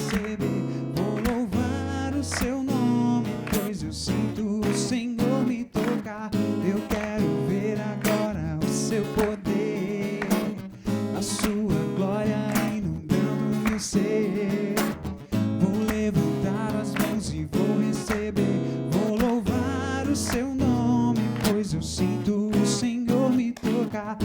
receber. Vou louvar o seu nome, pois eu sinto o Senhor me tocar. Eu quero ver agora o seu poder, a sua glória inundando meu ser. Vou levantar as mãos e vou receber. Vou louvar o seu nome, pois eu sinto o Senhor me tocar.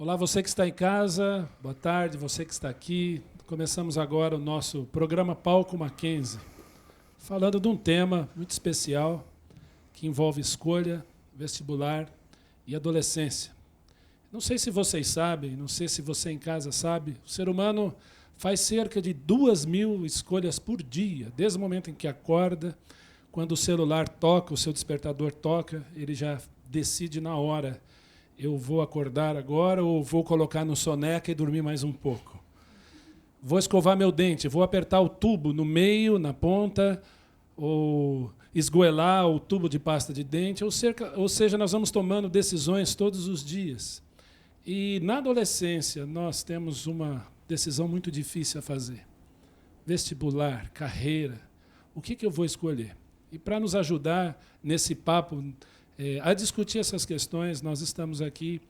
Olá, você que está em casa, boa tarde, você que está aqui. Começamos agora o nosso programa Palco Mackenzie, falando de um tema muito especial que envolve escolha, vestibular e adolescência. Não sei se vocês sabem, não sei se você em casa sabe, o ser humano faz cerca de 2.000 escolhas por dia, desde o momento em que acorda, quando o celular toca, o seu despertador toca, ele já decide na hora: eu vou acordar agora ou vou colocar no soneca e dormir mais um pouco? Vou escovar meu dente, vou apertar o tubo no meio, na ponta, ou esgoelar o tubo de pasta de dente, ou seja, nós vamos tomando decisões todos os dias. E na adolescência nós temos uma decisão muito difícil a fazer. Vestibular, carreira, o que eu vou escolher? E para nos ajudar nesse papo, a discutir essas questões, nós estamos aqui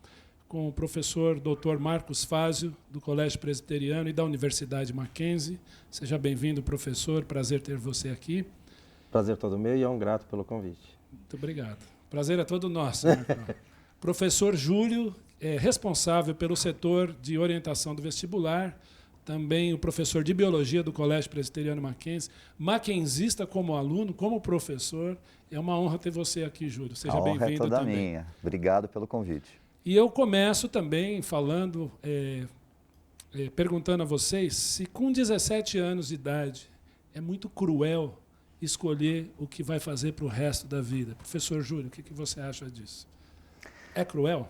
com o professor Dr. Marcos Fázio, do Colégio Presbiteriano e da Universidade Mackenzie. Seja bem-vindo, professor. Prazer ter você aqui. Prazer todo meu e é um grato pelo convite. Muito obrigado. Prazer é todo nosso, Marcão. Professor Júlio é responsável pelo setor de orientação do vestibular, também o professor de Biologia do Colégio Presbiteriano Mackenzie, mackenzista como aluno, como professor. É uma honra ter você aqui, Júlio. Seja bem-vindo também. A honra é toda minha. Obrigado pelo convite. E eu começo também falando, perguntando a vocês se com 17 anos de idade é muito cruel escolher o que vai fazer para o resto da vida. Professor Júlio, o que você acha disso? É cruel?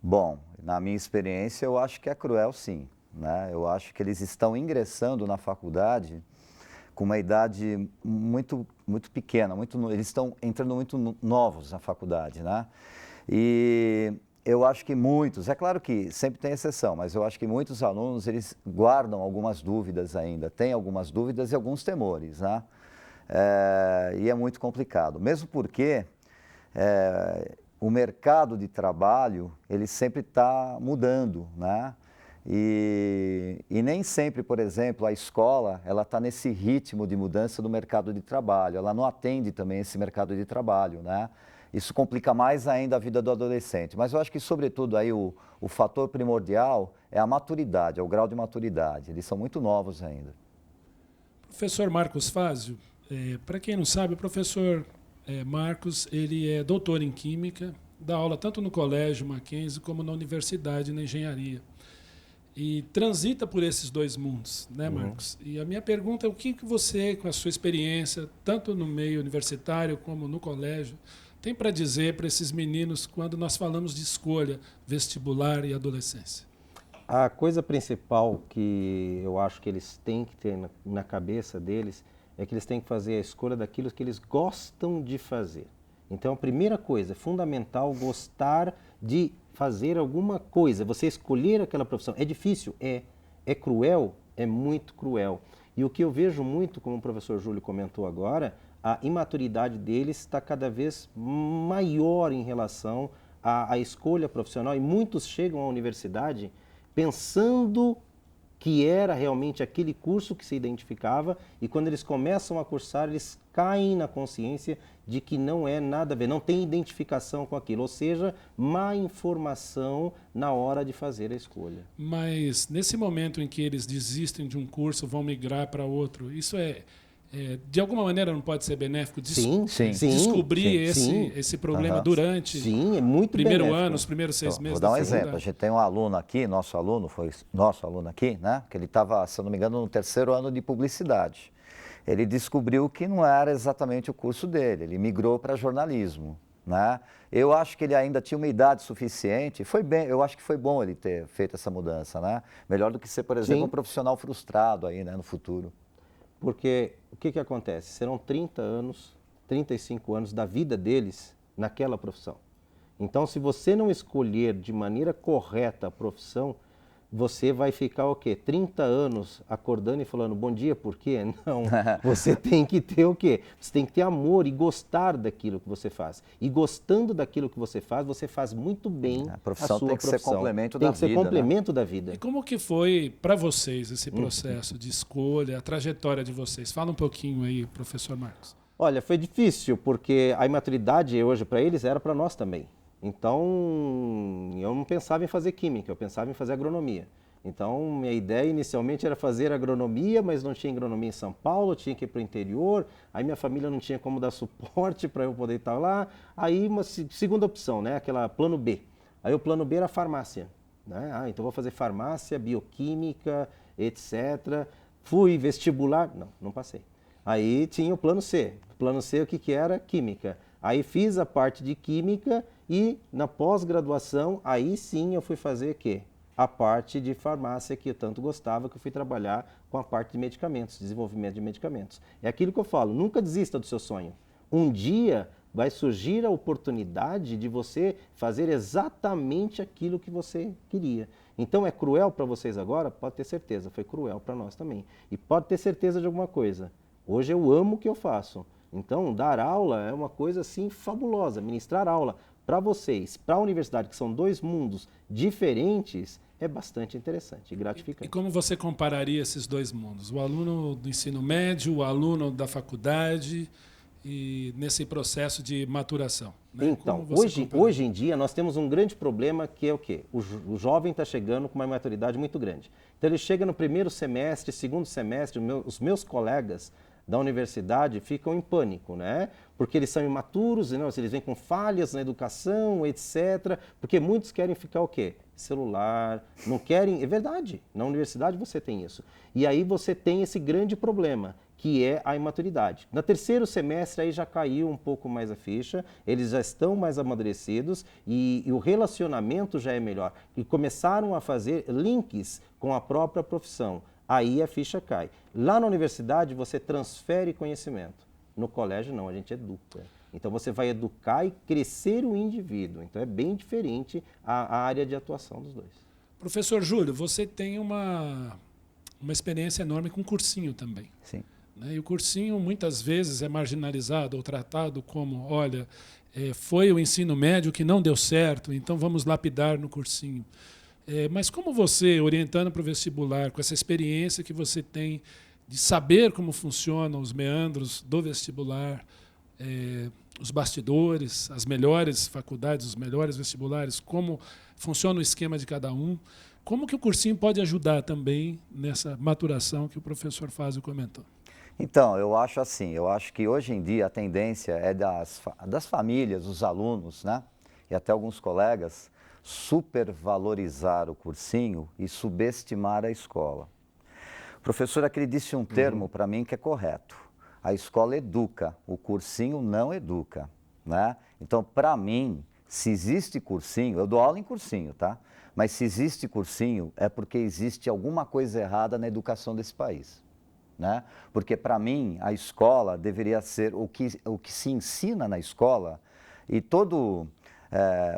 Bom, na minha experiência, eu acho que é cruel, sim, né? Eu acho que eles estão ingressando na faculdade com uma idade muito pequena, eles estão entrando muito novos na faculdade, né? E eu acho que muitos, é claro que sempre tem exceção, mas eu acho que muitos alunos, eles guardam algumas dúvidas ainda, têm algumas dúvidas e alguns temores, né? E é muito complicado, mesmo porque o mercado de trabalho, ele sempre está mudando, né? E nem sempre, por exemplo, a escola, ela está nesse ritmo de mudança do mercado de trabalho, ela não atende também esse mercado de trabalho, né? Isso complica mais ainda a vida do adolescente. Mas eu acho que, sobretudo, aí o fator primordial é a maturidade, é o grau de maturidade. Eles são muito novos ainda. Professor Marcos Fázio, para quem não sabe, o professor Marcos, ele é doutor em Química, dá aula tanto no Colégio Mackenzie como na Universidade, na Engenharia. E transita por esses dois mundos, né, Marcos? E a minha pergunta é o que você, com a sua experiência, tanto no meio universitário como no colégio, tem para dizer para esses meninos quando nós falamos de escolha vestibular e adolescência? A coisa principal que eu acho que eles têm que ter na cabeça deles é que eles têm que fazer a escolha daquilo que eles gostam de fazer. Então, a primeira coisa, é fundamental gostar de fazer alguma coisa, você escolher aquela profissão. É difícil? É cruel? É muito cruel. E o que eu vejo muito, como o professor Júlio comentou agora, a imaturidade deles está cada vez maior em relação à escolha profissional. E muitos chegam à universidade pensando que era realmente aquele curso que se identificava, e quando eles começam a cursar, eles caem na consciência de que não é nada a ver, não tem identificação com aquilo, ou seja, má informação na hora de fazer a escolha. Mas nesse momento em que eles desistem de um curso, vão migrar para outro, isso de alguma maneira não pode ser benéfico? Sim. Descobrir esse problema durante é muito o primeiro benéfico. ano, os primeiros 6 meses. Vou dar um exemplo. A gente tem um aluno aqui, nosso aluno aqui, né? Que ele estava, se eu não me engano, no 3º ano de publicidade. Ele descobriu que não era exatamente o curso dele, ele migrou para jornalismo, né? Eu acho que ele ainda tinha uma idade suficiente, foi bem, eu acho que foi bom ele ter feito essa mudança, né? Melhor do que ser, por exemplo, Sim. um profissional frustrado aí, né, no futuro. Porque o que acontece? Serão 30 anos, 35 anos da vida deles naquela profissão. Então, se você não escolher de maneira correta a profissão, você vai ficar o quê? 30 anos acordando e falando bom dia, por quê? Não, você tem que ter o quê? Você tem que ter amor e gostar daquilo que você faz. E gostando daquilo que você faz muito bem A profissão a sua tem que profissão. ser complemento tem da que ser vida, complemento da vida. E como que foi para vocês esse processo de escolha, a trajetória de vocês? Fala um pouquinho aí, professor Marcos. Olha, foi difícil, porque a imaturidade hoje para eles era para nós também. Então, eu não pensava em fazer química, eu pensava em fazer agronomia. Então, minha ideia inicialmente era fazer agronomia, mas não tinha agronomia em São Paulo, tinha que ir para o interior. Aí minha família não tinha como dar suporte para eu poder estar lá. Aí uma segunda opção, né, aquela plano B. Aí o plano B era farmácia, né? Então vou fazer farmácia, bioquímica, etc. Fui vestibular, não passei. Aí tinha o plano C. O plano C o que era? Química. Aí fiz a parte de química e na pós-graduação, aí sim eu fui fazer o quê? A parte de farmácia que eu tanto gostava, que eu fui trabalhar com a parte de medicamentos, desenvolvimento de medicamentos. É aquilo que eu falo, nunca desista do seu sonho. Um dia vai surgir a oportunidade de você fazer exatamente aquilo que você queria. Então é cruel para vocês agora? Pode ter certeza, foi cruel para nós também. E pode ter certeza de alguma coisa. Hoje eu amo o que eu faço. Então, dar aula é uma coisa assim fabulosa. Ministrar aula para vocês, para a universidade, que são dois mundos diferentes, é bastante interessante e gratificante. E como você compararia esses dois mundos? O aluno do ensino médio, o aluno da faculdade e nesse processo de maturação, né? Então, hoje em dia nós temos um grande problema que é o quê? O jovem está chegando com uma maturidade muito grande. Então ele chega no primeiro semestre, segundo semestre, os meus colegas da universidade ficam em pânico, né? Porque eles são imaturos, não, eles vêm com falhas na educação, etc. Porque muitos querem ficar o quê? Celular, não querem... É verdade, na universidade você tem isso. E aí você tem esse grande problema, que é a imaturidade. No terceiro semestre aí já caiu um pouco mais a ficha, eles já estão mais amadurecidos e o relacionamento já é melhor. E começaram a fazer links com a própria profissão. Aí a ficha cai. Lá na universidade você transfere conhecimento. No colégio não, a gente educa. Então você vai educar e crescer o indivíduo. Então é bem diferente a área de atuação dos dois. Professor Júlio, você tem uma experiência enorme com cursinho também. Sim. Né? E o cursinho muitas vezes é marginalizado ou tratado como, olha, foi o ensino médio que não deu certo, então vamos lapidar no cursinho. Mas como você, orientando para o vestibular, com essa experiência que você tem de saber como funcionam os meandros do vestibular, os bastidores, as melhores faculdades, os melhores vestibulares, como funciona o esquema de cada um, como que o cursinho pode ajudar também nessa maturação que o professor Fázio comentou? Então, eu acho assim, eu acho que hoje em dia a tendência é das famílias, dos alunos, né, e até alguns colegas, supervalorizar o cursinho e subestimar a escola. O professor aqui disse um termo para mim que é correto. A escola educa, o cursinho não educa, né? Então, para mim, se existe cursinho, eu dou aula em cursinho, tá? Mas se existe cursinho é porque existe alguma coisa errada na educação desse país, né? Porque para mim a escola deveria ser o que se ensina na escola e todo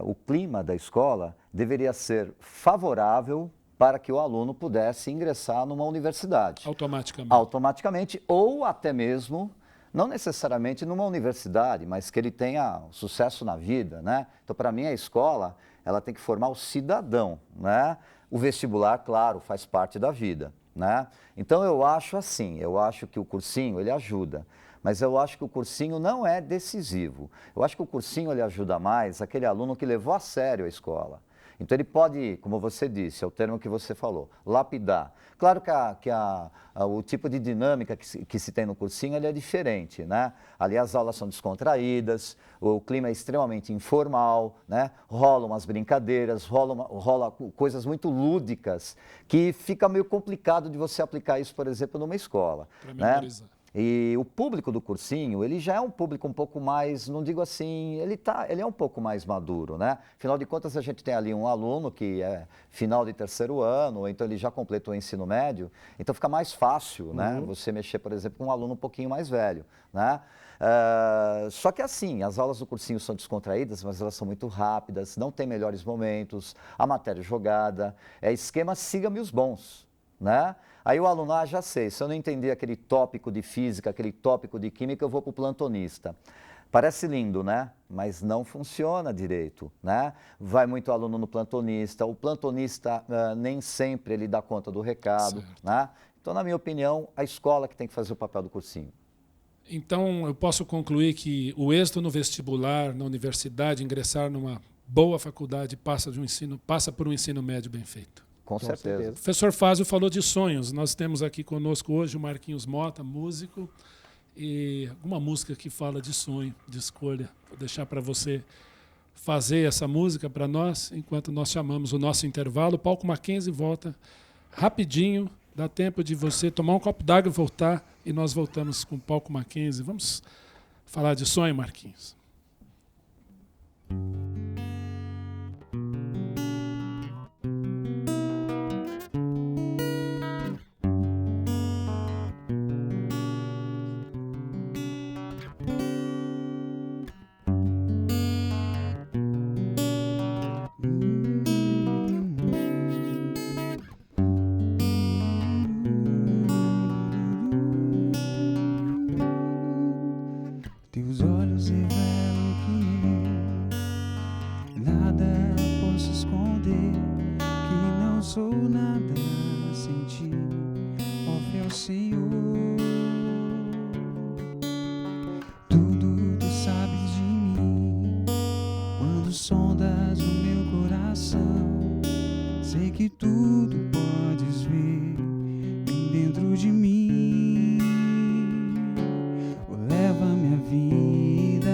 o clima da escola deveria ser favorável para que o aluno pudesse ingressar numa universidade. Automaticamente. Automaticamente, ou até mesmo, não necessariamente numa universidade, mas que ele tenha sucesso na vida, né? Então, para mim, a escola, ela tem que formar o cidadão, né? O vestibular, claro, faz parte da vida, né? Então, eu acho assim, eu acho que o cursinho, ele ajuda. Mas eu acho que o cursinho não é decisivo. Eu acho que o cursinho ele ajuda mais aquele aluno que levou a sério a escola. Então ele pode, como você disse, é o termo que você falou, lapidar. Claro que o tipo de dinâmica que se tem no cursinho ele é diferente, né? Ali as aulas são descontraídas, o clima é extremamente informal, né? Rolam umas brincadeiras, rola coisas muito lúdicas que fica meio complicado de você aplicar isso, por exemplo, numa escola. Para né? memorizar. E o público do cursinho, ele já é um público um pouco mais, não digo assim, ele é um pouco mais maduro, né? Afinal de contas, a gente tem ali um aluno que é final de terceiro ano, ou então ele já completou o ensino médio, então fica mais fácil, né? Você mexer, por exemplo, com um aluno um pouquinho mais velho, né? Só que assim, as aulas do cursinho são descontraídas, mas elas são muito rápidas, não tem melhores momentos, a matéria jogada, é esquema siga-me os bons, né? Aí o aluno, já sei, se eu não entender aquele tópico de física, aquele tópico de química, eu vou para o plantonista. Parece lindo, né? Mas não funciona direito, né? Vai muito aluno no plantonista, o plantonista nem sempre ele dá conta do recado, né? Então, na minha opinião, a escola que tem que fazer o papel do cursinho. Então, eu posso concluir que o êxito no vestibular, na universidade, ingressar numa boa faculdade, passa por um ensino médio bem feito. Com certeza. O professor Fázio falou de sonhos. Nós temos aqui conosco hoje o Marquinhos Mota, músico, e alguma música que fala de sonho, de escolha. Vou deixar para você fazer essa música para nós, enquanto nós chamamos o nosso intervalo. O Palco Mackenzie volta rapidinho, dá tempo de você tomar um copo d'água e voltar, e nós voltamos com o Palco Mackenzie. Vamos falar de sonho, Marquinhos? Teus olhos revelam que nada posso esconder, que não sou nada sem ti, ó fiel Senhor. Tudo tu sabes de mim, quando sondas o meu coração, sei que tudo podes ver bem dentro de mim. Leva minha vida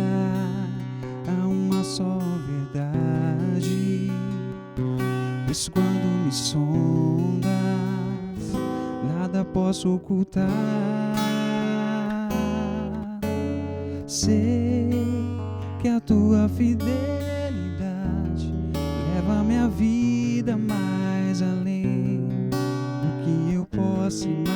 a uma só verdade, pois quando me sondas, nada posso ocultar. Sei que a tua fidelidade leva minha vida mais além do que eu posso imaginar.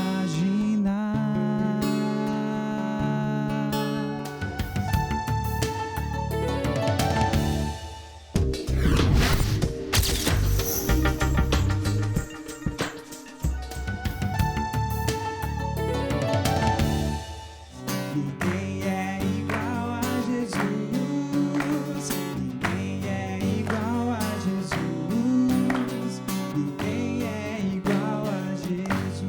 Ninguém é igual a Jesus, ninguém é igual a Jesus, ninguém é igual a Jesus.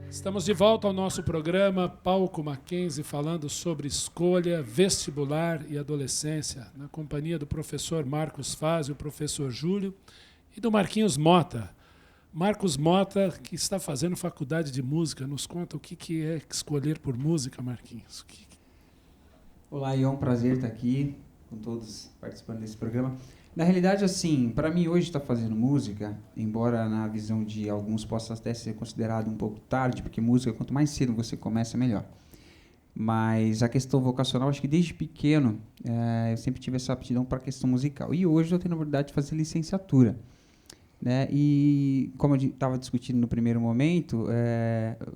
Estamos de volta ao nosso programa Palco Mackenzie, falando sobre escolha, vestibular e adolescência, na companhia do professor Marcos Fázio, o professor Júlio e do Marquinhos Mota. Marcos Mota, que está fazendo faculdade de música, nos conta o que é escolher por música, Marquinhos. Olá, é um prazer estar aqui com todos participando desse programa. Na realidade, assim, para mim hoje estar fazendo música, embora na visão de alguns possa até ser considerado um pouco tarde, porque música, quanto mais cedo você começa, melhor. Mas a questão vocacional, acho que desde pequeno, eu sempre tive essa aptidão para a questão musical. E hoje eu tenho a oportunidade de fazer licenciatura, né? E como eu estava discutindo no primeiro momento,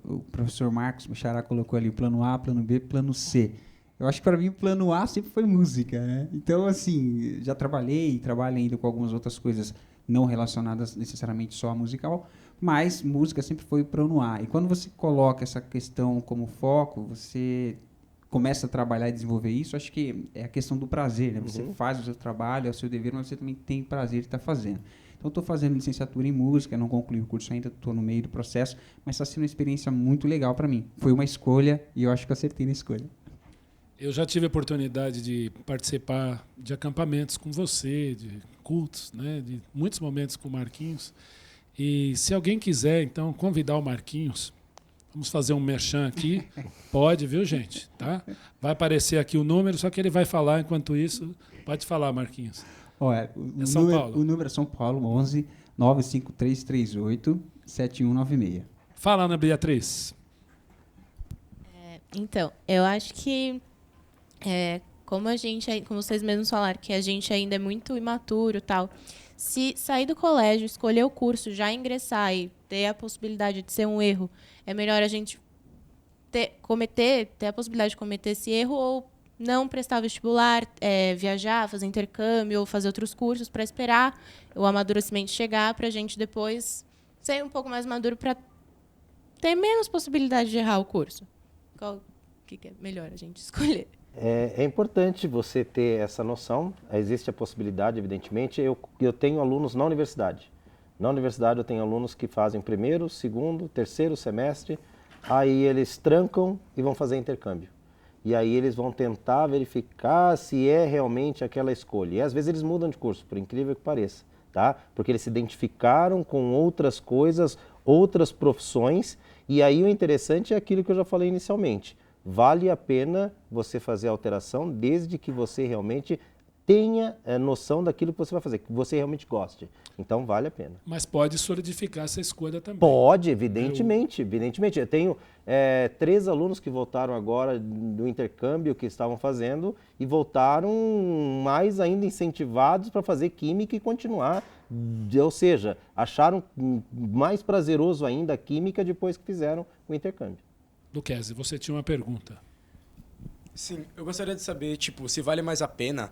o professor Marcos Michará colocou ali o plano A, plano B, plano C. Eu acho que para mim o plano A sempre foi música, né? Então, assim, já trabalhei e trabalho ainda com algumas outras coisas não relacionadas necessariamente só a musical, mas música sempre foi o plano A. E quando você coloca essa questão como foco, você começa a trabalhar e desenvolver isso, acho que é a questão do prazer, né? Você faz o seu trabalho, é o seu dever, mas você também tem prazer de estar fazendo. Então, estou fazendo licenciatura em música, não concluí o curso ainda, estou no meio do processo, mas está sendo uma experiência muito legal para mim. Foi uma escolha e eu acho que acertei na escolha. Eu já tive a oportunidade de participar de acampamentos com você, de cultos, né, de muitos momentos com o Marquinhos. E se alguém quiser, então, convidar o Marquinhos, vamos fazer um merchan aqui. Pode, viu, gente? Tá? Vai aparecer aqui o número, só que ele vai falar enquanto isso. Pode falar, Marquinhos. Olha, São Paulo. O número é São Paulo, 11 95338 7196. Fala, Ana Beatriz. Então, eu acho que como vocês mesmos falaram, que a gente ainda é muito imaturo e tal, se sair do colégio, escolher o curso, já ingressar e ter a possibilidade de ser um erro, é melhor a gente ter a possibilidade de cometer esse erro ou não prestar vestibular, viajar, fazer intercâmbio ou fazer outros cursos para esperar o amadurecimento chegar para a gente depois ser um pouco mais maduro para ter menos possibilidade de errar o curso. O que é melhor a gente escolher? É importante você ter essa noção. Existe a possibilidade, evidentemente. Eu tenho alunos na universidade. Na universidade eu tenho alunos que fazem primeiro, segundo, terceiro semestre, aí eles trancam e vão fazer intercâmbio. E aí eles vão tentar verificar se é realmente aquela escolha. E às vezes eles mudam de curso, por incrível que pareça, tá? Porque eles se identificaram com outras coisas, outras profissões. E aí o interessante é aquilo que eu já falei inicialmente. Vale a pena você fazer a alteração desde que você realmente tenha noção daquilo que você vai fazer, que você realmente goste. Então vale a pena. Mas pode solidificar essa escolha também. Pode, evidentemente. Eu tenho 3 alunos que voltaram agora do intercâmbio que estavam fazendo e voltaram mais ainda incentivados para fazer química e continuar. Ou seja, acharam mais prazeroso ainda a química depois que fizeram o intercâmbio. Luquezzi, você tinha uma pergunta. Sim, eu gostaria de saber, se vale mais a pena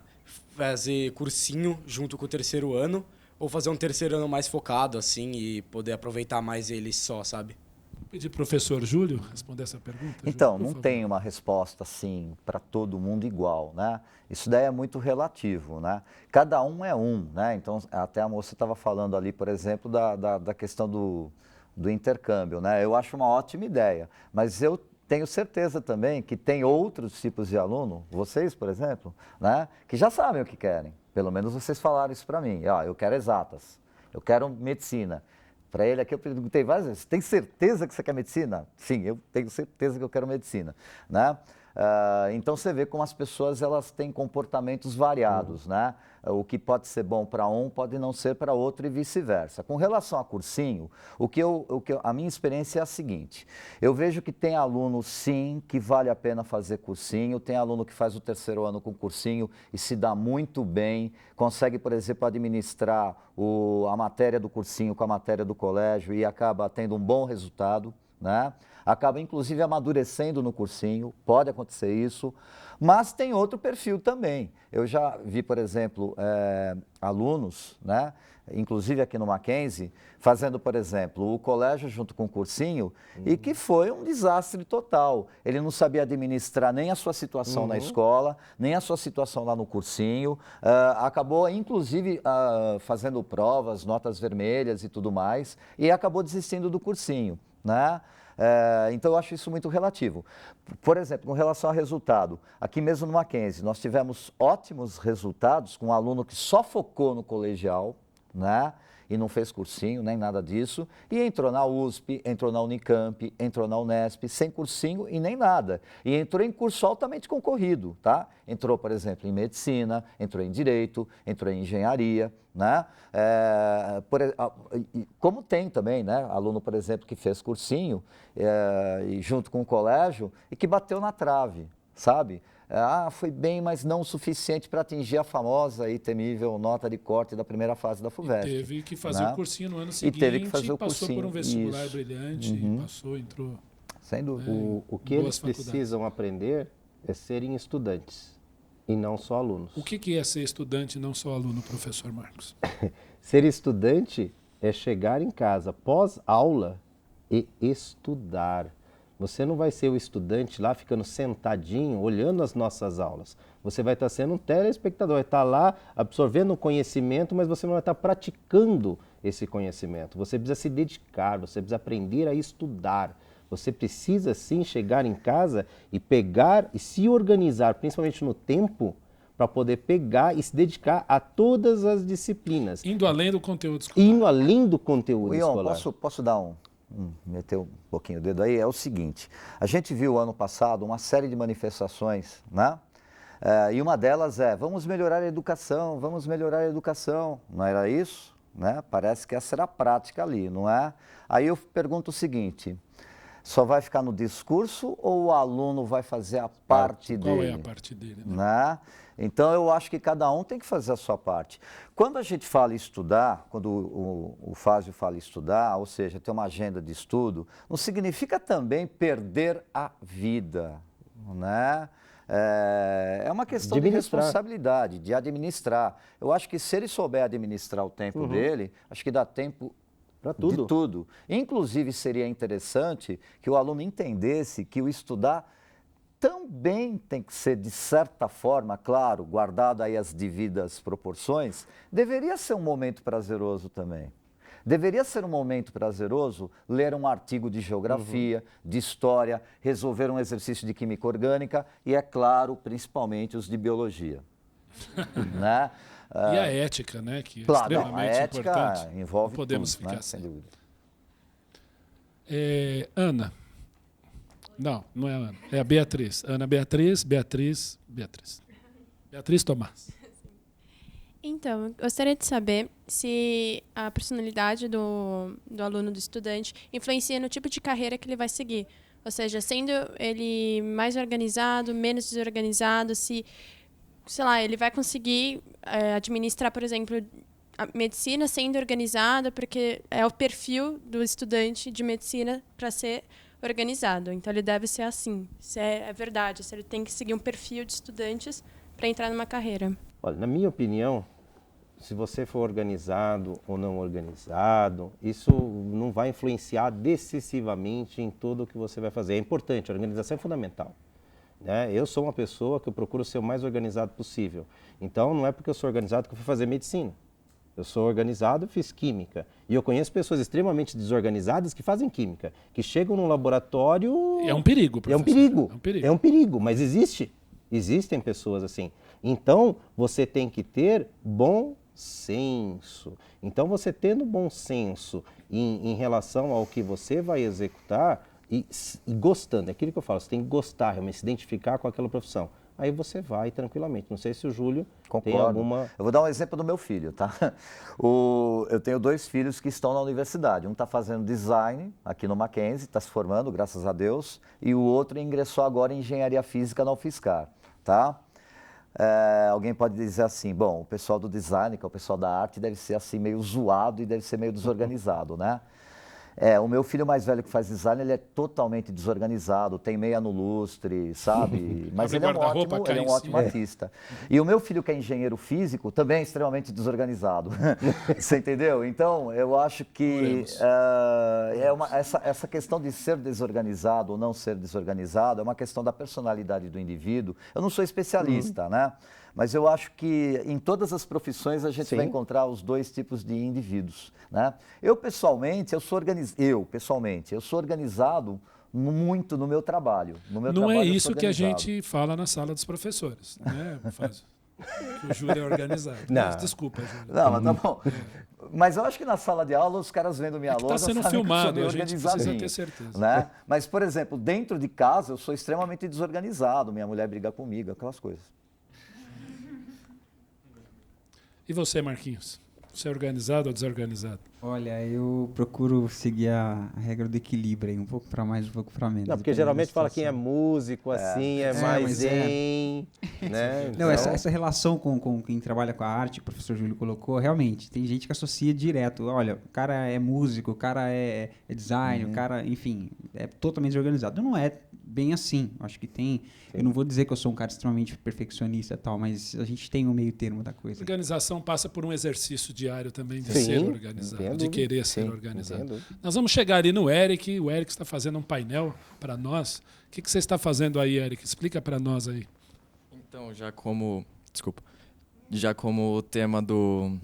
fazer cursinho junto com o terceiro ano ou fazer um terceiro ano mais focado, assim, e poder aproveitar mais ele só, sabe? Vou pedir para o professor Júlio responder essa pergunta. Então, Júlio, não tem uma resposta, assim, para todo mundo igual, né? Isso daí é muito relativo, né? Cada um é um, né? Então, até a moça estava falando ali, por exemplo, da questão do intercâmbio, né? Eu acho uma ótima ideia, mas eu tenho certeza também que tem outros tipos de aluno, vocês, por exemplo, né? Que já sabem o que querem. Pelo menos vocês falaram isso para mim. Eu quero exatas, eu quero medicina. Para ele aqui eu perguntei várias vezes, tem certeza que você quer medicina? Sim, eu tenho certeza que eu quero medicina, né? Então você vê como as pessoas elas têm comportamentos variados, né? O que pode ser bom para um pode não ser para outro e vice-versa. Com relação a cursinho, a minha experiência é a seguinte, eu vejo que tem aluno sim que vale a pena fazer cursinho, tem aluno que faz o terceiro ano com cursinho e se dá muito bem, consegue, por exemplo, administrar a matéria do cursinho com a matéria do colégio e acaba tendo um bom resultado, né? Acaba inclusive amadurecendo no cursinho, pode acontecer isso, mas tem outro perfil também. Eu já vi, por exemplo, alunos, né, inclusive aqui no Mackenzie, fazendo, por exemplo, o colégio junto com o cursinho e que foi um desastre total. Ele não sabia administrar nem a sua situação na escola, nem a sua situação lá no cursinho, acabou inclusive fazendo provas, notas vermelhas e tudo mais, e acabou desistindo do cursinho, né? Então eu acho isso muito relativo. Por exemplo, com relação ao resultado, aqui mesmo no Mackenzie, nós tivemos ótimos resultados com um aluno que só focou no colegial, né? E não fez cursinho, nem nada disso, e entrou na USP, entrou na Unicamp, entrou na Unesp, sem cursinho e nem nada. E entrou em curso altamente concorrido, tá? Entrou, por exemplo, em medicina, entrou em direito, entrou em engenharia, né? Como tem também, né? Aluno, por exemplo, que fez cursinho e junto com o colégio e que bateu na trave, sabe? Foi bem, mas não o suficiente para atingir a famosa e temível nota de corte da primeira fase da FUVEST. E teve que fazer o cursinho no ano seguinte, e teve que fazer o passou cursinho. por um vestibular brilhante, passou, entrou. Sem dúvida. O que eles precisam aprender é serem estudantes e não só alunos. O que é ser estudante e não só aluno, professor Marcos? Ser estudante é chegar em casa pós-aula e estudar. Você não vai ser o estudante lá ficando sentadinho, olhando as nossas aulas. Você vai estar sendo um telespectador, vai estar lá absorvendo o conhecimento, mas você não vai estar praticando esse conhecimento. Você precisa se dedicar, você precisa aprender a estudar. Você precisa sim chegar em casa e pegar e se organizar, principalmente no tempo, para poder pegar e se dedicar a todas as disciplinas. Indo além do conteúdo escolar. Indo além do conteúdo Ion, escolar. Posso dar meter um pouquinho o dedo aí? É o seguinte, a gente viu ano passado uma série de manifestações, né? E uma delas vamos melhorar a educação, não era isso? né? Parece que essa era a prática ali, não é? Aí eu pergunto o seguinte, só vai ficar no discurso ou o aluno vai fazer a parte dele? Qual é a parte dele? Né? Então, eu acho que cada um tem que fazer a sua parte. Quando a gente fala em estudar, quando o Fázio fala em estudar, ou seja, ter uma agenda de estudo, não significa também perder a vida, né? É uma questão de responsabilidade, de administrar. Eu acho que se ele souber administrar o tempo dele, acho que dá tempo para tudo. de tudo. Inclusive, seria interessante que o aluno entendesse que o estudar também tem que ser, de certa forma, claro, guardado aí as devidas proporções, deveria ser um momento prazeroso também. Deveria ser um momento prazeroso ler um artigo de geografia, de história, resolver um exercício de química orgânica e, é claro, principalmente os de biologia. Né? E a ética, né? Que é claro, extremamente a ética importante. envolve não podemos tudo, ficar né? sem. Sem dúvida. Ana. Não é a Ana. É a Beatriz. Ana Beatriz. Beatriz Tomás. Então, eu gostaria de saber se a personalidade do aluno, do estudante, influencia no tipo de carreira que ele vai seguir. Ou seja, sendo ele mais organizado, menos desorganizado, se, sei lá, ele vai conseguir administrar, por exemplo, a medicina sendo organizada, porque é o perfil do estudante de medicina para ser organizado. Então, ele deve ser assim. Se é verdade, se ele tem que seguir um perfil de estudantes para entrar numa carreira. Olha, na minha opinião, se você for organizado ou não organizado, isso não vai influenciar decisivamente em tudo o que você vai fazer. É importante, a organização é fundamental. Né? Eu sou uma pessoa que eu procuro ser o mais organizado possível. Então, não é porque eu sou organizado que eu fui fazer medicina. Eu sou organizado, fiz química. E eu conheço pessoas extremamente desorganizadas que fazem química, que chegam num laboratório... É um perigo, professor. É um perigo, mas existe. Existem pessoas assim. Então, você tem que ter bom senso. Então, você tendo bom senso em relação ao que você vai executar e gostando, é aquilo que eu falo, você tem que gostar, realmente se identificar com aquela profissão. Aí você vai tranquilamente. Não sei se o Júlio tem alguma... Eu vou dar um exemplo do meu filho, tá? Eu tenho 2 filhos que estão na universidade. Um está fazendo design aqui no Mackenzie, está se formando, graças a Deus, e o outro ingressou agora em engenharia física na UFSCar, tá? Alguém pode dizer assim, bom, o pessoal do design, que é o pessoal da arte, deve ser assim meio zoado e deve ser meio desorganizado, né? O meu filho mais velho que faz design, ele é totalmente desorganizado, tem meia no lustre, sabe? Mas ele é um ótimo artista. E o meu filho que é engenheiro físico também é extremamente desorganizado. Você entendeu? Então, eu acho que essa questão de ser desorganizado ou não ser desorganizado é uma questão da personalidade do indivíduo. Eu não sou especialista, né? Mas eu acho que em todas as profissões a gente vai encontrar os 2 tipos de indivíduos, né? Eu pessoalmente, eu sou organizado muito no meu trabalho. Não é isso que a gente fala na sala dos professores, né, Fázio? O Júlio é organizado. Mas, desculpa, Júlio. Não, mas tá bom. Mas eu acho que na sala de aula os caras vendo minha lousa está sendo filmado, a gente precisa ter certeza. Né? Mas, por exemplo, dentro de casa eu sou extremamente desorganizado. Minha mulher briga comigo, aquelas coisas. E você, Marquinhos? Você é organizado ou desorganizado? Olha, eu procuro seguir a regra do equilíbrio aí, um pouco para mais, um pouco para menos. Não, porque geralmente fala quem é músico, assim, mais zen, né? Não, essa relação com quem trabalha com a arte, o professor Júlio colocou, realmente, tem gente que associa direto. Olha, o cara é músico, o cara é design, o cara, enfim, é totalmente desorganizado. Não é bem assim. Acho que tem... Eu não vou dizer que eu sou um cara extremamente perfeccionista e tal, mas a gente tem um meio termo da coisa. A organização passa por um exercício diário também de ser organizado, de querer ser organizado. Nós vamos chegar ali no Eric. O Eric está fazendo um painel para nós. O que você está fazendo aí, Eric? Explica para nós aí. Então, já como o tema do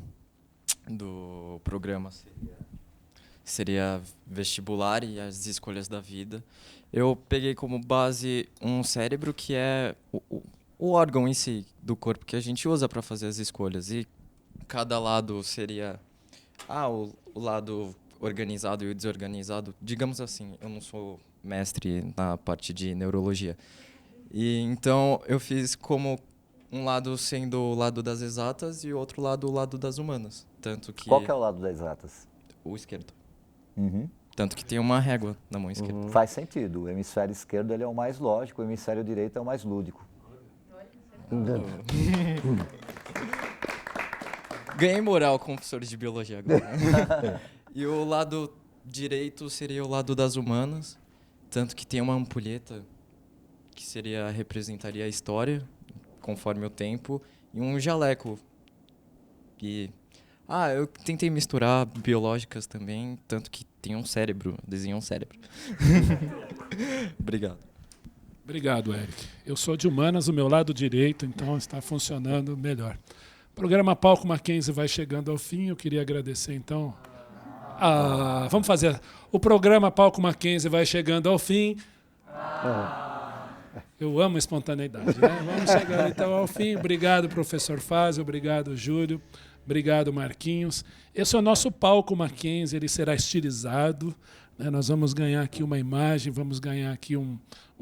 programa seria vestibular e as escolhas da vida, eu peguei como base um cérebro que é o órgão em si do corpo que a gente usa para fazer as escolhas. E cada lado seria o lado organizado e o desorganizado. Digamos assim, eu não sou mestre na parte de neurologia. E então eu fiz como Um lado sendo o lado das exatas e o outro lado o lado das humanas. Tanto que Qual que é o lado das exatas? o esquerdo. Uhum. Tanto que tem uma régua na mão esquerda. Faz sentido. O hemisfério esquerdo ele é o mais lógico, o hemisfério direito é o mais lúdico. Ganhei moral como professor de biologia agora. E o lado direito seria o lado das humanas. Tanto que tem uma ampulheta que representaria a história, conforme o tempo, e um jaleco. Eu tentei misturar biológicas também, tanto que tem um cérebro, desenhei um cérebro. Obrigado. Obrigado, Eric. Eu sou de humanas, o meu lado direito, então está funcionando melhor. O programa Palco Mackenzie vai chegando ao fim. Eu queria agradecer, então... vamos fazer. O programa Palco Mackenzie vai chegando ao fim. Eu amo a espontaneidade, né? Vamos chegando, então, ao fim. Obrigado, professor Fázio. Obrigado, Júlio. Obrigado, Marquinhos. Esse é o nosso Palco Mackenzie. Ele será estilizado, né? Nós vamos ganhar aqui uma imagem, vamos ganhar aqui um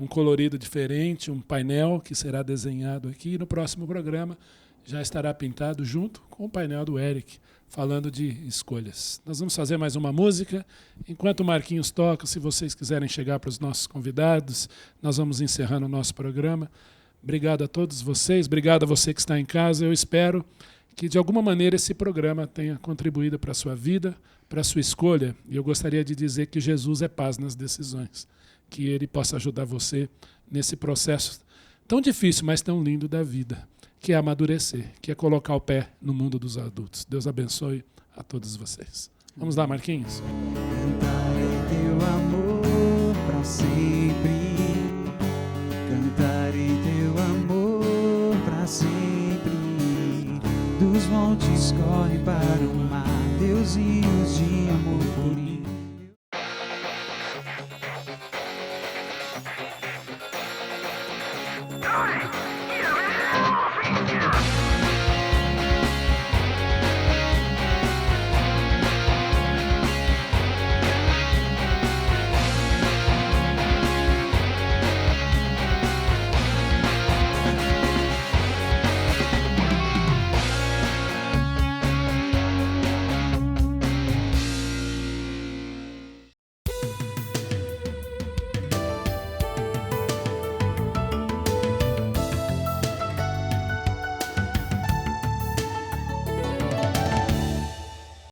colorido diferente, um painel que será desenhado aqui. No próximo programa já estará pintado junto com o painel do Eric, falando de escolhas. Nós vamos fazer mais uma música. Enquanto o Marquinhos toca, se vocês quiserem chegar para os nossos convidados, nós vamos encerrando o nosso programa. Obrigado a todos vocês, obrigado a você que está em casa. Eu espero que, de alguma maneira, esse programa tenha contribuído para a sua vida, para a sua escolha. E eu gostaria de dizer que Jesus é paz nas decisões, que Ele possa ajudar você nesse processo tão difícil, mas tão lindo da vida, que é amadurecer, que é colocar o pé no mundo dos adultos. Deus abençoe a todos vocês. Vamos lá, Marquinhos. Cantarei teu amor pra sempre. Cantarei teu amor pra sempre. Dos montes correm para o mar, Deus rios de amor por